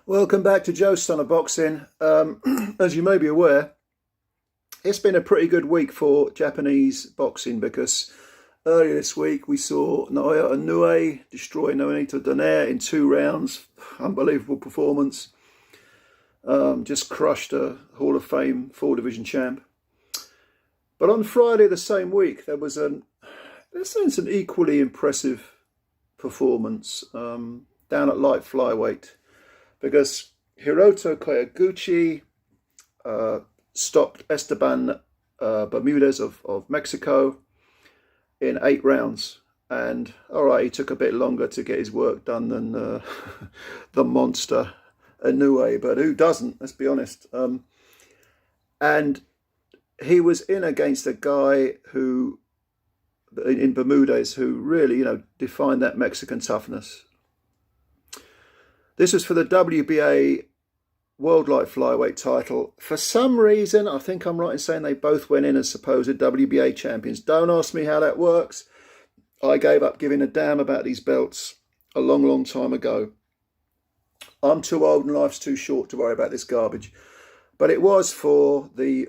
Welcome back to Joe's Son of Boxing. As you may be aware, it's been a pretty good week for Japanese boxing because earlier this week we saw Naoya Inoue destroy Nonito Donaire in 2 rounds. Unbelievable performance. Just crushed a Hall of Fame 4-division champ. But on Friday the same week, there was an equally impressive performance down at light flyweight. Because Hiroto Kyoguchi stopped Esteban Bermudez of Mexico in 8 rounds. And all right, he took a bit longer to get his work done than the monster Inoue, but who doesn't, let's be honest. And he was in against a guy who, in Bermudez, who really, defined that Mexican toughness. This was for the WBA World Light Flyweight title. For some reason, I think I'm right in saying they both went in as supposed WBA champions. Don't ask me how that works. I gave up giving a damn about these belts a long, long time ago. I'm too old and life's too short to worry about this garbage. But it was for the,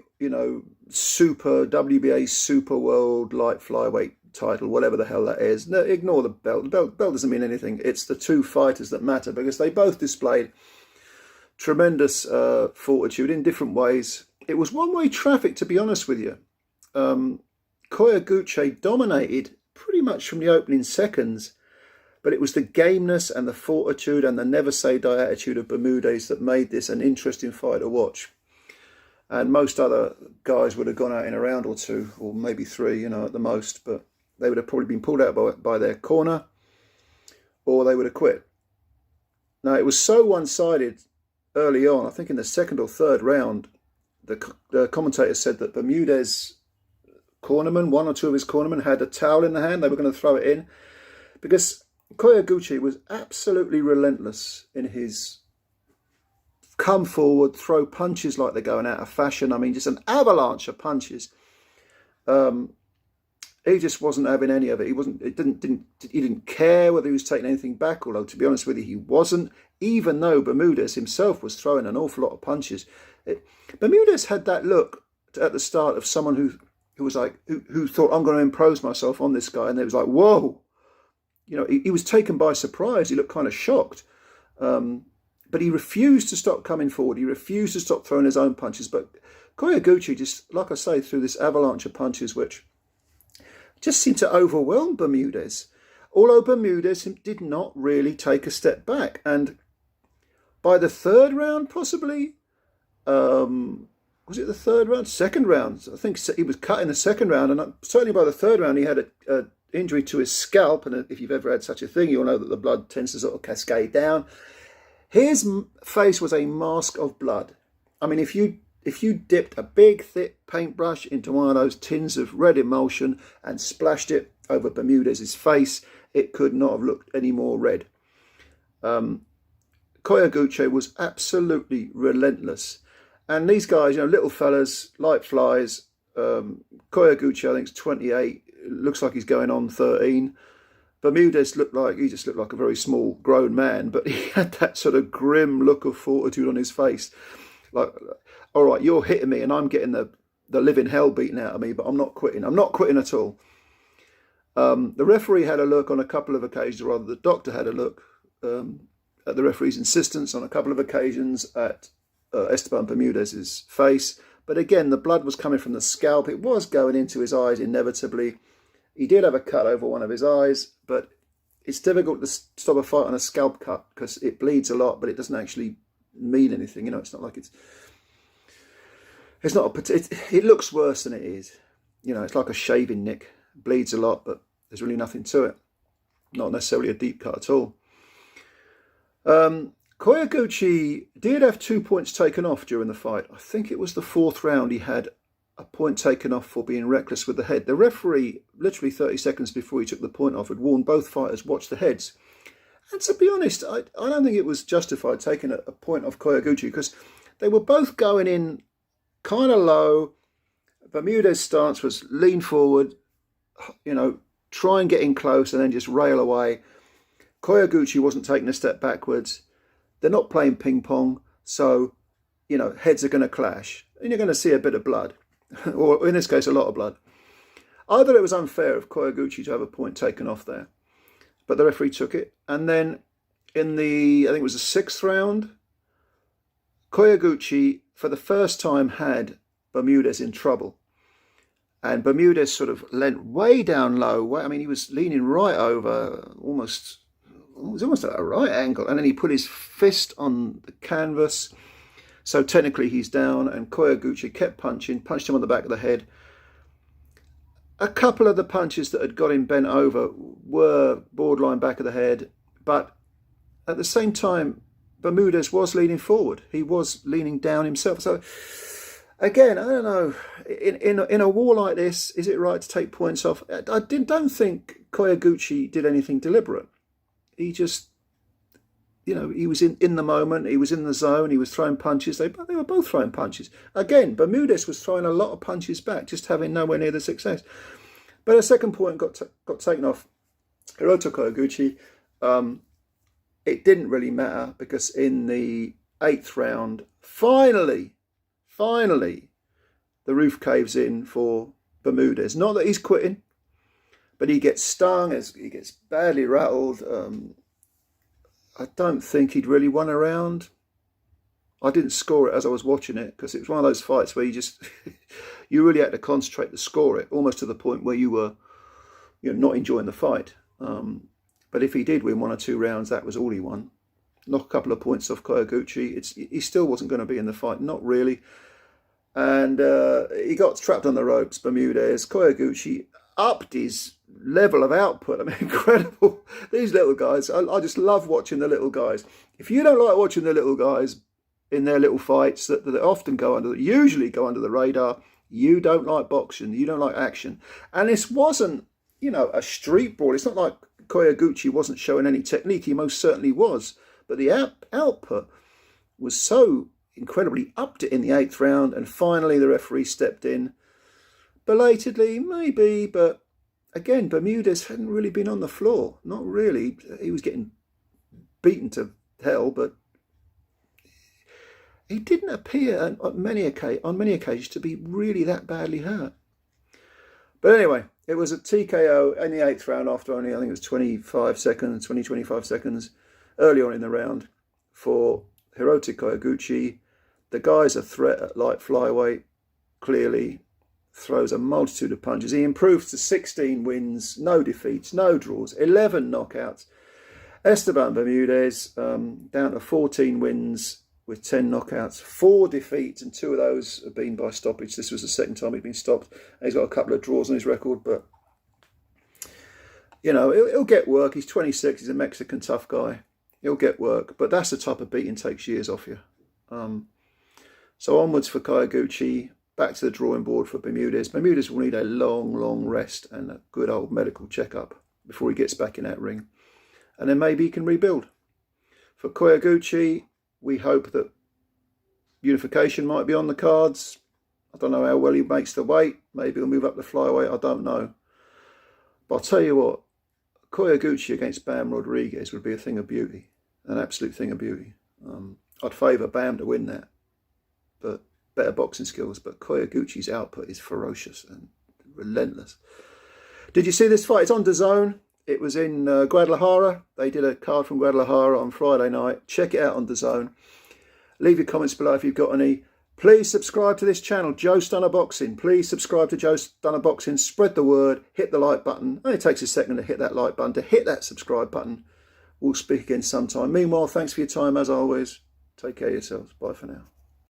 super WBA Super World Light Flyweight title, whatever the hell that is. No, ignore the belt. The belt doesn't mean anything. It's the 2 fighters that matter because they both displayed tremendous fortitude in different ways. It was one-way traffic, to be honest with you. Kyoguchi dominated pretty much from the opening seconds, but it was the gameness and the fortitude and the never-say-die attitude of Bermudez that made this an interesting fight to watch. And most other guys would have gone out in a round or 2, or maybe 3, at the most, but they would have probably been pulled out by their corner, or they would have quit. Now, it was so one-sided early on. I think in the 2nd or 3rd round, the commentator said that Bermudez cornerman, 1 or 2 of his cornermen, had a towel in the hand. They were going to throw it in because Kyoguchi was absolutely relentless in his come forward, throw punches like they're going out of fashion. I mean, just an avalanche of punches. He just wasn't having any of it. He didn't care whether he was taking anything back, although to be honest with you, he wasn't, even though Bermudez himself was throwing an awful lot of punches. Bermudez had that look at the start of someone who was like, who thought, I'm going to impose myself on this guy. And it was like, whoa, he was taken by surprise. He looked kind of shocked. But he refused to stop coming forward. He refused to stop throwing his own punches. But Kyoguchi just, like I say, threw this avalanche of punches, which just seemed to overwhelm Bermudez. Although Bermudez did not really take a step back. And by the 3rd round, possibly, was it the 3rd round? 2nd round. I think he was cut in the 2nd round. And certainly by the 3rd round, he had an injury to his scalp. And if you've ever had such a thing, you'll know that the blood tends to sort of cascade down. His face was a mask of blood. I mean, if you dipped a big, thick paintbrush into one of those tins of red emulsion and splashed it over Bermudez's face, it could not have looked any more red. Kyoguchi was absolutely relentless. And these guys, little fellas, light flies. Kyoguchi, I think, is 28. Looks like he's going on 13. Bermudez looked like a very small grown man, but he had that sort of grim look of fortitude on his face. Like, all right, you're hitting me and I'm getting the living hell beaten out of me, but I'm not quitting. I'm not quitting at all. The referee had a look on a couple of occasions, or rather the doctor had a look at the referee's insistence on a couple of occasions at Esteban Bermudez's face. But again, the blood was coming from the scalp. It was going into his eyes inevitably. He did have a cut over one of his eyes, but it's difficult to stop a fight on a scalp cut because it bleeds a lot, but it doesn't actually mean anything. It's not like it looks worse than it is. It's like a shaving nick. It bleeds a lot, but there's really nothing to it. Not necessarily a deep cut at all. Kyoguchi did have 2 points taken off during the fight. I think it was the 4th round he had a point taken off for being reckless with the head. The referee, literally 30 seconds before he took the point off, had warned both fighters, watch the heads. And to be honest, I don't think it was justified taking a point off Kyoguchi because they were both going in kind of low. Bermudez's stance was lean forward, try and get in close and then just rail away. Kyoguchi wasn't taking a step backwards. they're not playing ping pong, so, you know, heads are going to clash and you're going to see a bit of blood, or in this case, a lot of blood. I thought it was unfair of Kyoguchi to have a point taken off there, but the referee took it. And then in the, I think it was the 6th round, Kyoguchi, for the first time, had Bermudez in trouble. And Bermudez sort of leant way down low. I mean, he was leaning right over, it was almost at a right angle. And then he put his fist on the canvas. So technically he's down, and Kyoguchi kept punching, punched him on the back of the head. A couple of the punches that had got him bent over were borderline back of the head. But at the same time, Bermudez was leaning forward. He was leaning down himself. So again, I don't know. In a war like this, is it right to take points off? I don't think Kyoguchi did anything deliberate. He just, you know, he was in the moment. He was in the zone. He was throwing punches. They were both throwing punches. Again, Bermudez was throwing a lot of punches back, just having nowhere near the success. But a second point got taken off Hiroto Kyoguchi. It didn't really matter because in the 8th round, finally, the roof caves in for Bermudez. Not that he's quitting, but he gets stung, he gets badly rattled. I don't think he'd really won a round. I didn't score it as I was watching it because it was one of those fights where you just, you really had to concentrate to score it, almost to the point where you were, you know, not enjoying the fight. But if he did win 1 or 2 rounds, that was all he won. Knock a couple of points off Kyoguchi. He still wasn't going to be in the fight, not really. And he got trapped on the ropes, Bermudez. Kyoguchi upped his level of output. I mean, incredible. These little guys, I just love watching the little guys. If you don't like watching the little guys in their little fights that often usually go under the radar, you don't like boxing, you don't like action. And this wasn't, you know, a street brawl. It's not like Kyoguchi wasn't showing any technique. He most certainly was. But the output was so incredibly upped it in the 8th round. And finally, the referee stepped in. Belatedly, maybe. But again, Bermudez hadn't really been on the floor. Not really. He was getting beaten to hell. But he didn't appear on many occasions to be really that badly hurt. But anyway, it was a TKO in the 8th round after only, I think it was 25 seconds, early on in the round for Hiroto Kyoguchi. The guy's a threat at light flyweight, clearly throws a multitude of punches. He improves to 16 wins, no defeats, no draws, 11 knockouts. Esteban Bermudez down to 14 wins with 10 knockouts, 4 defeats, and 2 of those have been by stoppage. This was the 2nd time he'd been stopped. And he's got a couple of draws on his record, but, you know, he'll get work. He's 26, he's a Mexican tough guy. He'll get work, but that's the type of beating takes years off you. So onwards for Kyoguchi, back to the drawing board for Bermudez. Bermudez will need a long rest and a good old medical checkup before he gets back in that ring. And then maybe he can rebuild. For Kyoguchi, we hope that unification might be on the cards. I don't know how well he makes the weight. Maybe he'll move up the flyweight. I don't know. But I'll tell you what, Kyoguchi against Bam Rodriguez would be a thing of beauty. An absolute thing of beauty. I'd favour Bam to win that. But better boxing skills. But Kyoguchi's output is ferocious and relentless. Did you see this fight? It's on DAZN. It was in Guadalajara. They did a card from Guadalajara on Friday night. Check it out on DAZN. Leave your comments below if you've got any. Please subscribe to this channel, Joe Stunner Boxing. Please subscribe to Joe Stunner Boxing. Spread the word. Hit the like button. It only takes a second to hit that like button, to hit that subscribe button. We'll speak again sometime. Meanwhile, thanks for your time as always. Take care of yourselves. Bye for now.